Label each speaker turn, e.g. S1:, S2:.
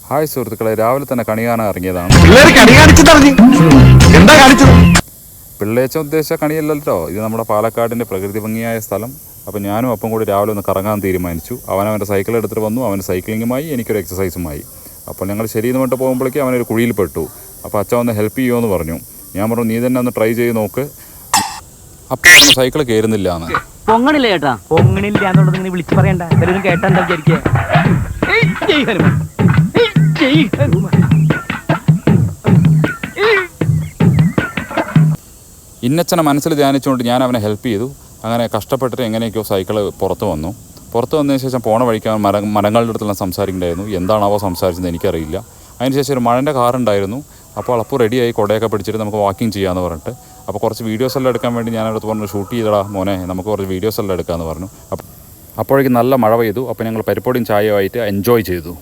S1: Hi സുഹൃത്തുക്കളെ, രാവിലെ തന്നെ കണി കാണാൻ ഇറങ്ങിയതാണ്. പിള്ളേച്ച ഉദ്ദേശിച്ച കണിയല്ലല്ലോ, ഇത് നമ്മുടെ പാലക്കാടിൻ്റെ പ്രകൃതി ഭംഗിയായ സ്ഥലം. അപ്പോൾ ഞാനും അപ്പം കൂടി രാവിലെ ഒന്ന് കറങ്ങാൻ തീരുമാനിച്ചു. അവൻ്റെ സൈക്കിൾ എടുത്തിട്ട് വന്നു. അവന് സൈക്ലിങ്ങുമായി, എനിക്കൊരു എക്സസൈസുമായി. അപ്പോൾ ഞങ്ങൾ ശരിയെന്ന് പറഞ്ഞിട്ട് പോകുമ്പോഴേക്കും അവനൊരു കുഴിയിൽ പെട്ടു. അപ്പോൾ അച്ഛൻ ഒന്ന് ഹെൽപ്പ് ചെയ്യുമെന്ന് പറഞ്ഞു. ഞാൻ പറഞ്ഞു, നീ തന്നെ ഒന്ന് ട്രൈ ചെയ്ത് നോക്ക്. അപ്പം സൈക്കിൾ കയറുന്നില്ല എന്ന്.
S2: പൊങ്ങണില്ല ചേട്ടാ, പൊങ്ങണില്ല എന്നുള്ളത് ഇങ്ങനെ വിളിച്ചു പറയണ്ട. എല്ലാവരും കേട്ടാ എന്താ വിചാരിക്കുക?
S1: ഇന്നച്ചനെ മനസ്സിൽ ധ്യാനിച്ചുകൊണ്ട് ഞാൻ അവനെ ഹെൽപ്പ് ചെയ്തു. അങ്ങനെ കഷ്ടപ്പെട്ടിട്ട് എങ്ങനെയൊക്കെയോ സൈക്കിൾ പുറത്ത് വന്നു വന്നതിന് ശേഷം പോണ വഴിക്കാൻ മരങ്ങളുടെ അടുത്തെല്ലാം സംസാരിക്കുന്നുണ്ടായിരുന്നു. എന്താണാവോ സംസാരിച്ചത് എനിക്കറിയില്ല. അതിനുശേഷം ഒരു മഴൻ്റെ കാറുണ്ടായിരുന്നു. അപ്പോൾ റെഡിയായി കുടയൊക്കെ പിടിച്ചിട്ട് നമുക്ക് വാക്കിംഗ് ചെയ്യാമെന്ന് പറഞ്ഞിട്ട്. അപ്പോൾ കുറച്ച് വീഡിയോസ് എല്ലാം എടുക്കാൻ വേണ്ടി ഞാൻ അടുത്ത് പറഞ്ഞു, ഷൂട്ട് ചെയ്തടാ മോനെ, നമുക്ക് കുറച്ച് വീഡിയോസ് എല്ലാം എടുക്കാമെന്ന് പറഞ്ഞു. അപ്പോഴേക്കും നല്ല മഴ പെയ്തു. അപ്പോൾ ഞങ്ങൾ പരിപ്പോടിയും ചായയുമായിട്ട് എൻജോയ് ചെയ്തു.